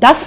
10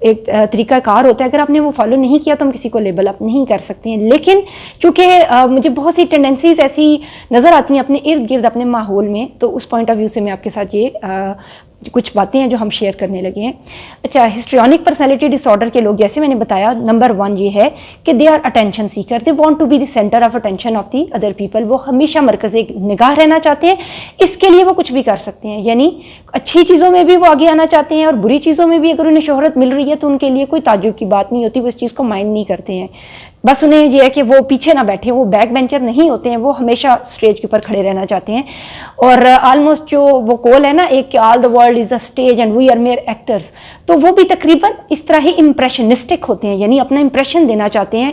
ایک طریقہ کار ہوتا ہے, اگر آپ نے وہ فالو نہیں کیا تو ہم کسی کو لیبل اپ نہیں کر سکتے ہیں. لیکن چونکہ مجھے بہت سی ٹینڈنسیز ایسی نظر آتی ہیں اپنے ارد گرد اپنے ماحول میں, تو اس پوائنٹ آف ویو سے میں آپ کے ساتھ یہ کچھ باتیں ہیں جو ہم شیئر کرنے لگے ہیں. اچھا, ہسٹریونک پرسنالٹی ڈس آرڈر کے لوگ, جیسے میں نے بتایا, نمبر 1 یہ ہے کہ they are attention seeker, they want to be the centre of attention of the other people. وہ ہمیشہ مرکز نگاہ رہنا چاہتے ہیں, اس کے لیے وہ کچھ بھی کر سکتے ہیں. یعنی اچھی چیزوں میں بھی وہ آگے آنا چاہتے ہیں, اور بری چیزوں میں بھی اگر انہیں شہرت مل رہی ہے تو ان کے لیے کوئی تعجب کی بات نہیں ہوتی, وہ اس چیز کو مائنڈ نہیں کرتے ہیں. بس انہیں یہ ہے کہ وہ پیچھے نہ بیٹھے, وہ بیک بینچر نہیں ہوتے ہیں, وہ ہمیشہ اسٹیج کے اوپر کھڑے رہنا چاہتے ہیں. اور آلموسٹ جو وہ کول ہے نا ایک کہ all the world is the stage and we are mere actors, تو وہ بھی تقریباً اس طرح ہی امپریشنسٹک ہوتے ہیں, یعنی اپنا امپریشن دینا چاہتے ہیں,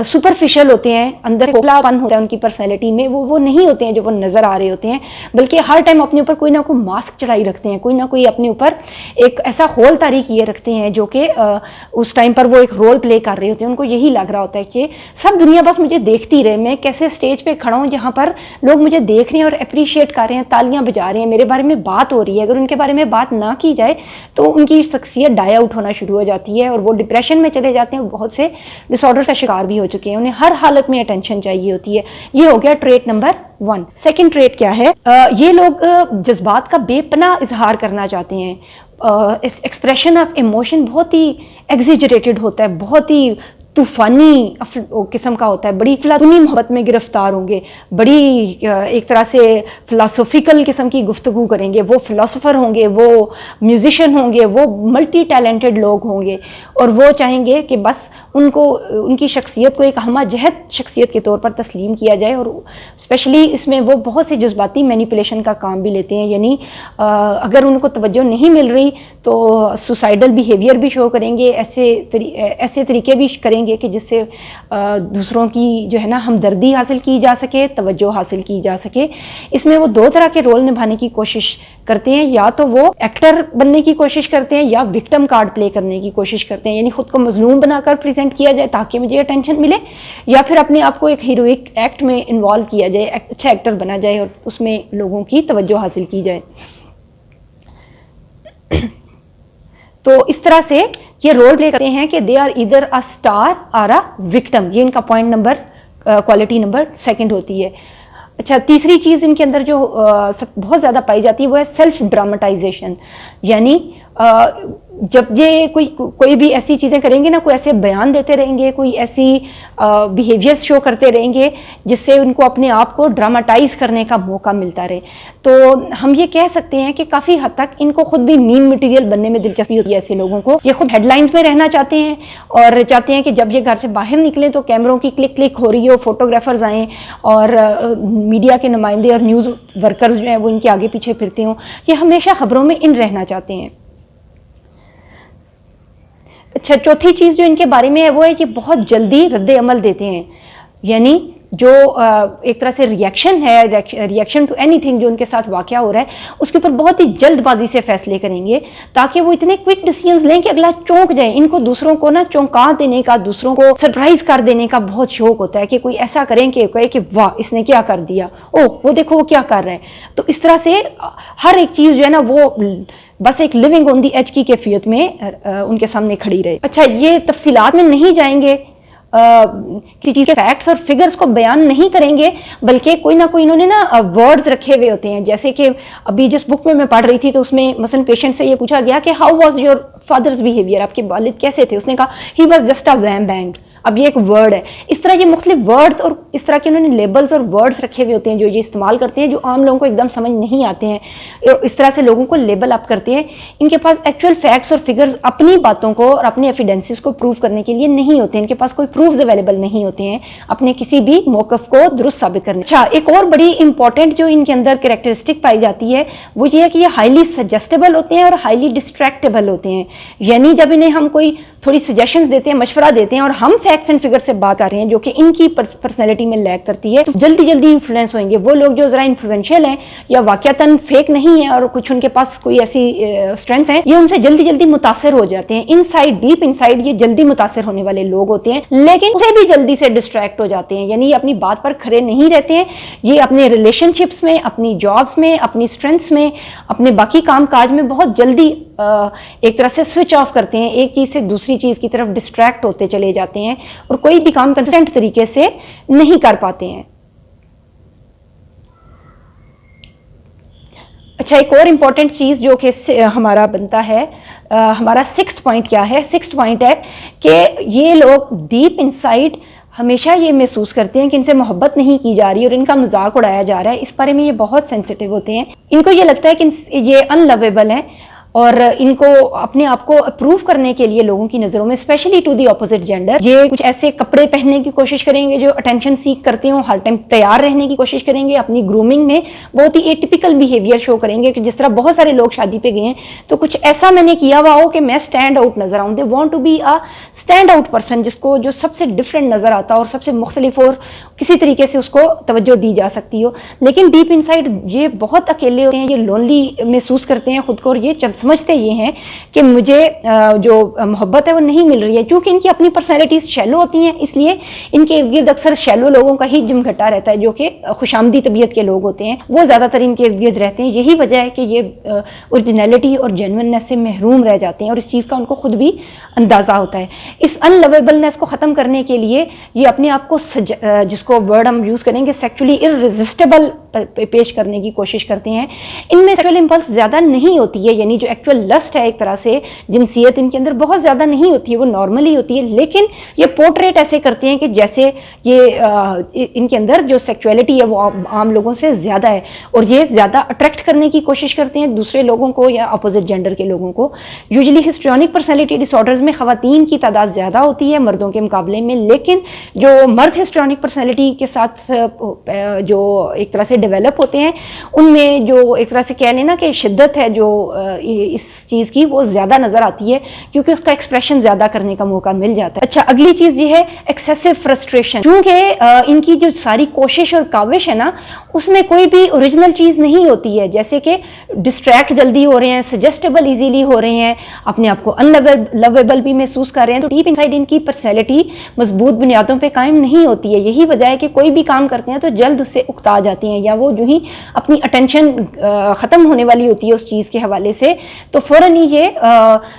سپرفیشل ہوتے ہیں, اندر کھوکھلا پن ہوتا ہے ان کی پرسنالٹی میں, وہ نہیں ہوتے ہیں جو وہ نظر آ رہے ہوتے ہیں, بلکہ ہر ٹائم اپنے اوپر کوئی نہ کوئی ماسک چڑھائی رکھتے ہیں, کوئی نہ کوئی اپنے اوپر ایک ایسا ہول طاری کیے رکھتے ہیں جو کہ اس ٹائم پر وہ ایک رول پلے کر رہے ہوتے ہیں. ان کو یہی لگ رہا ہوتا ہے کہ سب دنیا بس مجھے دیکھتی رہے, میں کیسے اسٹیج پہ کھڑا ہوں جہاں پر لوگ مجھے دیکھ رہے ہیں اور اپریشیٹ کر رہے ہیں, تالیاں بجا رہے ہیں, میرے بارے میں بات ہو رہی ہے. اگر ان کے بارے میں بات نہ کی جائے تو ان کی شخصیت ڈائی آؤٹ ہونا شروع ہو جاتی ہے, اور وہ ڈپریشن میں چلے جاتے ہیں. بہت سے ڈس آرڈر کا شکار بھی ہو چکے ہیں, انہیں ہر حالت میں اٹینشن چاہیے ہوتی ہے. یہ ہو گیا ٹریٹ نمبر 1. سیکنڈ ٹریٹ کیا ہے؟ یہ لوگ جذبات کا بے پناہ اظہار کرنا چاہتے ہیں. ایکسپریشن آف ایموشن بہت ہی ایگزیجریٹڈ ہوتا ہے, بہت ہی طوفانی قسم کا ہوتا ہے, بڑی فلاطونی محبت میں گرفتار ہوں گے, بڑی ایک طرح سے فلاسفیکل قسم کی گفتگو کریں گے. وہ فلاسفر ہوں گے, وہ میوزیشین ہوں گے, وہ ملٹی ٹیلنٹڈ لوگ ہوں گے, اور وہ چاہیں گے کہ بس ان کو ان کی شخصیت کو ایک ہمہ جہت شخصیت کے طور پر تسلیم کیا جائے. اور اسپیشلی اس میں وہ بہت سے جذباتی مینیپولیشن کا کام بھی لیتے ہیں, یعنی اگر ان کو توجہ نہیں مل رہی تو سوسائڈل بیہیویئر بھی شو کریں گے, ایسے طریقے بھی کریں گے کہ جس سے دوسروں کی جو ہے نا ہمدردی حاصل کی جا سکے, توجہ حاصل کی جا سکے. اس میں وہ 2 طرح کے رول نبھانے کی کوشش کرتے ہیں, یا تو وہ ایکٹر بننے کی کوشش کرتے ہیں یا وکٹم کارڈ پلے کرنے کی کوشش کرتے ہیں, یعنی خود کو مظلوم بنا کر پریزنٹ کیا جائے تاکہ مجھے اٹینشن ملے, یا پھر اپنے آپ کو ایک ہیروئک ایکٹ میں انوالو کیا جائے, اچھا ایکٹر بنا جائے اور اس میں لوگوں کی توجہ حاصل کی جائے. تو اس طرح سے یہ رول پلے کرتے ہیں کہ they are either a star اور اے وکٹم. یہ ان کا پوائنٹ نمبر کوالٹی نمبر 2 ہوتی ہے. اچھا, تیسری چیز ان کے اندر جو بہت زیادہ پائی جاتی ہے وہ ہے سیلف ڈراماٹائزیشن. یعنی جب یہ کوئی بھی ایسی چیزیں کریں گے نا, کوئی ایسے بیان دیتے رہیں گے, کوئی ایسی بیہیویئرس شو کرتے رہیں گے جس سے ان کو اپنے آپ کو ڈراماٹائز کرنے کا موقع ملتا رہے, تو ہم یہ کہہ سکتے ہیں کہ کافی حد تک ان کو خود بھی میم مٹیریل بننے میں دلچسپی ہوتی ہے. ایسے لوگوں کو یہ خود ہیڈ لائنز میں رہنا چاہتے ہیں, اور چاہتے ہیں کہ جب یہ گھر سے باہر نکلیں تو کیمروں کی کلک ہو رہی ہو, فوٹوگرافرز آئیں اور میڈیا کے نمائندے اور نیوز ورکرز جو ہیں وہ ان کے آگے پیچھے پھرتے ہوں. یہ ہمیشہ خبروں میں ان رہنا چاہتے ہیں. اچھا, چوتھی چیز جو ان کے بارے میں ہے وہ ہے کہ بہت جلدی رد عمل دیتے ہیں, یعنی جو ایک طرح سے ریئیکشن ٹو اینی تھنگ جو ان کے ساتھ واقعہ ہو رہا ہے اس کے اوپر بہت ہی جلد بازی سے فیصلے کریں گے, تاکہ وہ اتنے کوئک ڈیسیژنز لیں کہ اگلا چونک جائے. ان کو دوسروں کو نا چونکا دینے کا, دوسروں کو سرپرائز کر دینے کا بہت شوق ہوتا ہے, کہ کوئی ایسا کریں کہ کہے کہ واہ اس نے کیا کر دیا, وہ دیکھو وہ کیا کر رہا ہے. تو اس طرح سے ہر ایک چیز جو ہے نا وہ بس ایک لیونگ آن دی ایج کی کیفیت میں ان کے سامنے کھڑی رہے. اچھا, یہ تفصیلات میں نہیں جائیں گے, کسی چیز کے فیکٹس اور فگرز کو بیان نہیں کریں گے, بلکہ کوئی نہ کوئی انہوں نے نا ورڈز رکھے ہوئے ہوتے ہیں. جیسے کہ ابھی جس بک میں پڑھ رہی تھی تو اس میں مثلا پیشنٹ سے یہ پوچھا گیا کہ how was your father's behaviour, آپ کے والد کیسے تھے؟ اس نے کہا he was just a whim being. اب یہ ایک ورڈ ہے. اس طرح یہ مختلف ورڈز اور اس طرح کے انہوں نے لیبلز اور ورڈز رکھے ہوئے ہوتے ہیں جو یہ استعمال کرتے ہیں, جو عام لوگوں کو ایک دم سمجھ نہیں آتے ہیں, اس طرح سے لوگوں کو لیبل اپ کرتے ہیں. ان کے پاس ایکچوئل فیکٹس اور فگرز اپنی باتوں کو اور اپنے ایویڈنسز کو پروو کرنے کے لیے نہیں ہوتے ہیں, ان کے پاس کوئی پروفز اویلیبل نہیں ہوتے ہیں اپنے کسی بھی موقف کو درست ثابت کرنے. اچھا, ایک اور بڑی امپورٹنٹ جو ان کے اندر کریکٹرسٹک پائی جاتی ہے وہ یہ ہے کہ یہ ہائیلی سجسٹیبل ہوتے ہیں اور ہائیلی ڈسٹریکٹیبل ہوتے ہیں. یعنی جب انہیں ہم کوئی تھوڑی سجیشنز دیتے ہیں, مشورہ دیتے ہیں, اور ہم فیکٹس اینڈ فگر سے بات کر رہے ہیں جو کہ ان کی پرسنالٹی میں لیک کرتی ہے, تو جلدی جلدی انفلوئنس ہوئیں گے. وہ لوگ جو ذرا انفلوئنشیل ہیں یا واقعتاً فیک نہیں ہیں اور کچھ ان کے پاس کوئی ایسی اسٹرینتھ ہیں, یہ ان سے جلدی جلدی متاثر ہو جاتے ہیں. ان سائڈ, ڈیپ ان سائڈ یہ جلدی متاثر ہونے والے لوگ ہوتے ہیں, لیکن اسے بھی جلدی سے ڈسٹریکٹ ہو جاتے ہیں. یعنی یہ اپنی بات پر کھڑے نہیں رہتے ہیں, یہ اپنے ریلیشن شپس میں, اپنی جابس میں, اپنی اسٹرینتھس میں, اپنے باقی کام کاج میں بہت جلدی ایک طرح سے سوئچ آف کرتے ہیں, ایک چیز سے دوسری چیز کی طرف ڈسٹریکٹ ہوتے چلے جاتے ہیں اور کوئی بھی کام کنسسٹنٹ طریقے سے نہیں کر پاتے ہیں. اچھا, ایک اور امپورٹنٹ چیز جو کہ ہمارا بنتا ہے, ہمارا 6th پوائنٹ کیا ہے؟ 6th پوائنٹ ہے کہ یہ لوگ ڈیپ انسائڈ ہمیشہ یہ محسوس کرتے ہیں کہ ان سے محبت نہیں کی جا رہی اور ان کا مذاق اڑایا جا رہا ہے. اس بارے میں یہ بہت سینسٹیو ہوتے ہیں. ان کو یہ لگتا ہے کہ یہ ان لویبل ہیں اور ان کو اپنے آپ کو اپروو کرنے کے لیے لوگوں کی نظروں میں, especially to the opposite gender, یہ کچھ ایسے کپڑے پہننے کی کوشش کریں گے جو اٹینشن سیک کرتے ہوں, ہر ٹائم تیار رہنے کی کوشش کریں گے, اپنی گرومنگ میں بہت ہی اے ٹیپیکل بیہیویئر شو کریں گے کہ جس طرح بہت سارے لوگ شادی پہ گئے ہیں تو کچھ ایسا میں نے کیا ہوا ہو کہ میں اسٹینڈ آؤٹ نظر آؤں. They want to be a stand out person, جس کو جو سب سے ڈفرینٹ نظر آتا اور سب سے مختلف اور کسی طریقے سے اس کو توجہ دی جا سکتی ہو. لیکن ڈیپ انسائڈ یہ بہت اکیلے ہوتے ہیں, یہ لونلی محسوس کرتے ہیں خود کو, اور یہ سمجھتے یہ ہیں کہ مجھے جو محبت ہے وہ نہیں مل رہی ہے. چونکہ ان کی اپنی پرسنالٹیز شیلو ہوتی ہیں, اس لیے ان کے ارد گرد اکثر شیلو لوگوں کا ہی جم گھٹا رہتا ہے جو کہ خوش آمدی طبیعت کے لوگ ہوتے ہیں, وہ زیادہ تر ان کے ارد گرد رہتے ہیں. یہی وجہ ہے کہ یہ اوریجنلٹی اور جینوننس سے محروم رہ جاتے ہیں اور اس چیز کا ان کو خود بھی اندازہ ہوتا ہے. اس ان لویبلنس کو ختم کرنے کے لیے یہ اپنے آپ کو جس کو ورڈ ہم یوز کریں گے سیکچولی ارریزسٹیبل پیش کرنے کی کوشش کرتے ہیں. ان میں سیکچوئل امپلس زیادہ نہیں ہوتی ہے, یعنی جو ایکچوئل لسٹ ہے ایک طرح سے جنسیت ان کے اندر بہت زیادہ نہیں ہوتی ہے, وہ نارملی ہوتی ہے, لیکن یہ پورٹریٹ ایسے کرتے ہیں کہ جیسے یہ ان کے اندر جو سیکچولیٹی ہے وہ عام لوگوں سے زیادہ ہے, اور یہ زیادہ اٹریکٹ کرنے کی کوشش کرتے ہیں دوسرے لوگوں کو یا اپوزٹ جینڈر کے لوگوں کو. یوزلی ہسٹریونک پرسنالٹی ڈس آرڈرز میں خواتین کی تعداد زیادہ ہوتی ہے مردوں کے مقابلے میں, لیکن جو مرد ہسٹریونک پرسنالٹی کے ساتھ جو ایک طرح سے ڈیولپ ہوتے ہیں ان میں جو ایک طرح سے کہہ لینا کہ شدت ہے جو اس چیز کی وہ زیادہ نظر آتی ہے کیونکہ اس کا ایکسپریشن زیادہ کرنے کا موقع مل جاتا ہے. اچھا, اگلی چیز یہ ہے ایکسیسو فرسٹریشن. کیونکہ ان کی جو ساری کوشش اور کاوش ہے نا اس میں کوئی بھی اوریجنل چیز نہیں ہوتی ہے, جیسے کہ ڈسٹریکٹ جلدی ہو رہے ہیں, سجیسٹیبل ایزیلی ہو رہے ہیں, اپنے آپ کو ان لویبل بھی محسوس کر رہے ہیں. تو ڈیپ انسائڈ ان کی پرسنالٹی مضبوط بنیادوں پہ قائم نہیں ہوتی ہے. یہی وجہ ہے کہ کوئی بھی کام کرتے ہیں تو جلد اس سے اکتا جاتے ہیں, یا وہ جو ہی اپنی اٹینشن ختم ہونے والی ہوتی ہے اس چیز کے حوالے سے تو فوراً ہی یہ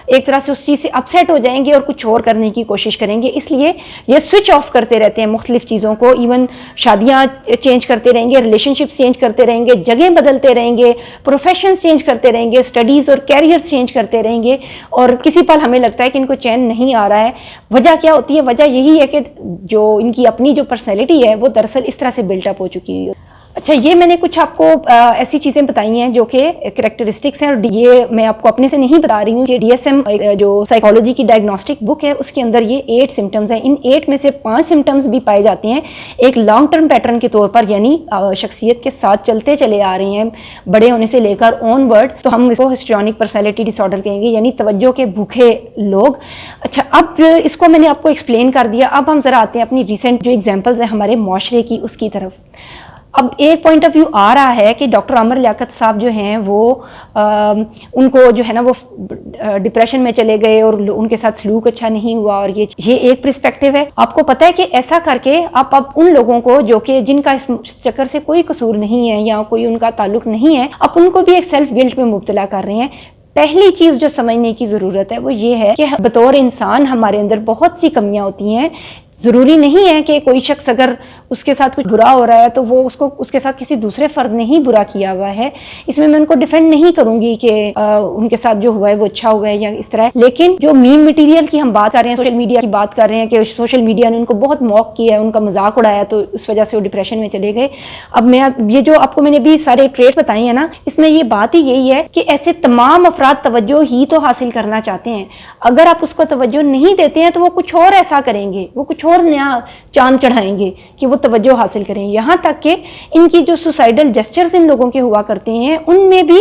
ایک طرح سے اس چیز سے اپسیٹ ہو جائیں گے اور کچھ اور کرنے کی کوشش کریں گے. اس لیے یہ سوئچ آف کرتے رہتے ہیں مختلف چیزوں کو, ایون شادیاں چینج کرتے رہیں گے, ریلیشن شپس چینج کرتے رہیں گے, جگہیں بدلتے رہیں گے, پروفیشنز چینج کرتے رہیں گے, اسٹڈیز اور کیریئر چینج کرتے رہیں گے, اور کسی پل ہمیں لگتا ہے کہ ان کو چین نہیں آ رہا ہے. وجہ کیا ہوتی ہے؟ وجہ یہی ہے کہ جو ان کی اپنی جو پرسنالٹی ہے وہ دراصل اس طرح سے بلٹ اپ ہو چکی ہے. اچھا, یہ میں نے کچھ آپ کو ایسی چیزیں بتائی ہیں جو کہ کریکٹرسٹکس ہیں, اور یہ میں آپ کو اپنے سے نہیں بتا رہی ہوں. یہ DSM جو سائیکالوجی کی ڈائگنوسٹک بک ہے اس کے اندر یہ 8 سمٹمز ہیں. ان 8 میں سے 5 سمٹمز بھی پائے جاتے ہیں ایک لانگ ٹرم پیٹرن کے طور پر, یعنی شخصیت کے ساتھ چلتے چلے آ رہے ہیں بڑے ہونے سے لے کر آن ورڈ. تو ہم اس کو ہسٹریونک پرسنالٹی ڈس آرڈر کہیں گے, یعنی توجہ کے بھوکے لوگ. اچھا, اب اس کو میں نے آپ کو ایکسپلین کر دیا. اب ہم ذرا آتے ہیں اپنی ریسنٹ جو ایگزامپلز ہیں ہمارے معاشرے کی اس کی طرف. اب ایک پوائنٹ آف ویو آ رہا ہے کہ ڈاکٹر عامر لیاقت صاحب جو ہیں وہ ان کو جو ہے نا وہ ڈپریشن میں چلے گئے اور ان کے ساتھ سلوک اچھا نہیں ہوا, اور یہ ایک پرسپیکٹیو ہے. آپ کو پتہ ہے کہ ایسا کر کے آپ اب ان لوگوں کو جو کہ جن کا اس چکر سے کوئی قصور نہیں ہے یا کوئی ان کا تعلق نہیں ہے, آپ ان کو بھی ایک سیلف گلٹ میں مبتلا کر رہے ہیں. پہلی چیز جو سمجھنے کی ضرورت ہے وہ یہ ہے کہ بطور انسان ہمارے اندر بہت سی کمیاں ہوتی ہیں. ضروری نہیں ہے کہ کوئی شخص اگر اس کے ساتھ کچھ برا ہو رہا ہے تو وہ اس کے ساتھ کسی دوسرے فرد نے ہی برا کیا ہوا ہے. اس میں ان کو ڈیفینڈ نہیں کروں گی کہ ان کے ساتھ جو ہوا ہے وہ اچھا ہوا ہے یا اس طرح. لیکن جو میم مٹیریل کی ہم بات کر رہے ہیں, سوشل میڈیا کی بات کر رہے ہیں کہ سوشل میڈیا نے ان کو بہت موق کیا ہے, ان کا مذاق اڑایا, تو اس وجہ سے وہ ڈپریشن میں چلے گئے. اب میں یہ جو آپ کو میں نے بھی سارے ٹریٹ بتائے ہیں نا, اس میں یہ بات ہی یہی ہے کہ ایسے تمام افراد توجہ ہی تو حاصل کرنا چاہتے ہیں. اگر آپ اس کو توجہ نہیں دیتے ہیں تو وہ کچھ اور ایسا کریں گے, وہ کچھ اور نیا چاند چڑھائیں گے کہ وہ توجہ حاصل کریں. یہاں تک کہ ان کی جو سوسائڈل جسچرز ان لوگوں کے ہوا کرتے ہیں ان میں بھی